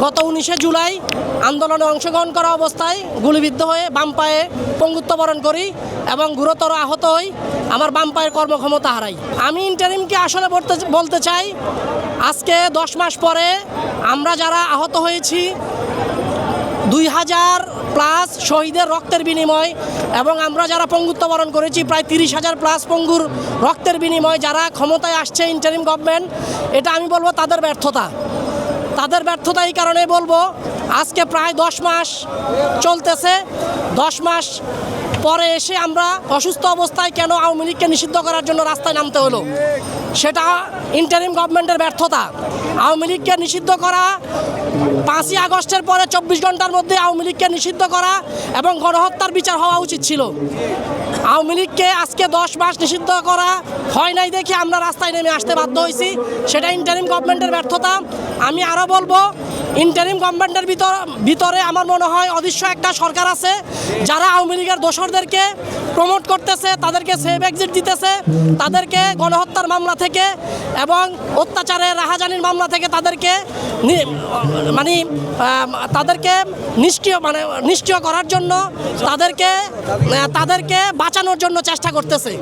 গত 19শে জুলাই আন্দোলনে অংশগ্রহণ করা অবস্থায় গুলিবিদ্ধ হয়ে বাম পায়ে পঙ্গুত্ব বরণ করি এবং গুরুতর আহত হই, আমার বাম পায়ের কর্মক্ষমতা হারাই। আমি ইন্টারিমকে আসলে বলতে চাই, আজকে 10 মাস পরে আমরা যারা আহত হয়েছি, 2000+ শহীদের রক্তের বিনিময় এবং আমরা যারা পঙ্গুত্ব বরণ করেছি প্রায় 30,000+ পঙ্গুর রক্তের বিনিময় যারা ক্ষমতায় আসছে ইন্টারিম গভর্নমেন্ট, এটা আমি বলবো তাদের ব্যর্থতা। এই কারণে বলবো, আজকে প্রায় 10 মাস চলতেছে, 10 মাস পরে এসে আমরা অসুস্থ অবস্থায় কেন আওয়ামী লীগকে নিষিদ্ধ করার জন্য রাস্তায় নামতে হলো, সেটা ইন্টারিম গভর্নমেন্টের ব্যর্থতা। আওয়ামী লীগকে নিষিদ্ধ করা 5ই আগস্টের পরে 24 ঘন্টার মধ্যে আওয়ামী লীগকে নিষিদ্ধ করা এবং গণহত্যার বিচার হওয়া উচিত ছিল। আওয়ামী লীগকে আজকে 10 মাস নিষিদ্ধ করা হয় নাই দেখে আমরা রাস্তায় নেমে আসতে বাধ্য হয়েছি, সেটা ইন্টারিম গভর্নমেন্টের ব্যর্থতা। আমি আরও বলবো, ইন্টারিম গভর্নমেন্টের ভিতরে আমার মনে হয় অদৃশ্য একটা সরকার আছে, যারা আওয়ামী লীগের দোসরদেরকে প্রমোট করতেছে, তাদেরকে সেভ এক্সিট দিতেছে, তাদেরকে গণহত্যার মামলা থেকে এবং অত্যাচারের রাহাজানির মামলা থেকে তাদেরকে নিষ্ক্রিয় করার জন্য, তাদেরকে বাঁচানোর জন্য চেষ্টা করতেছে।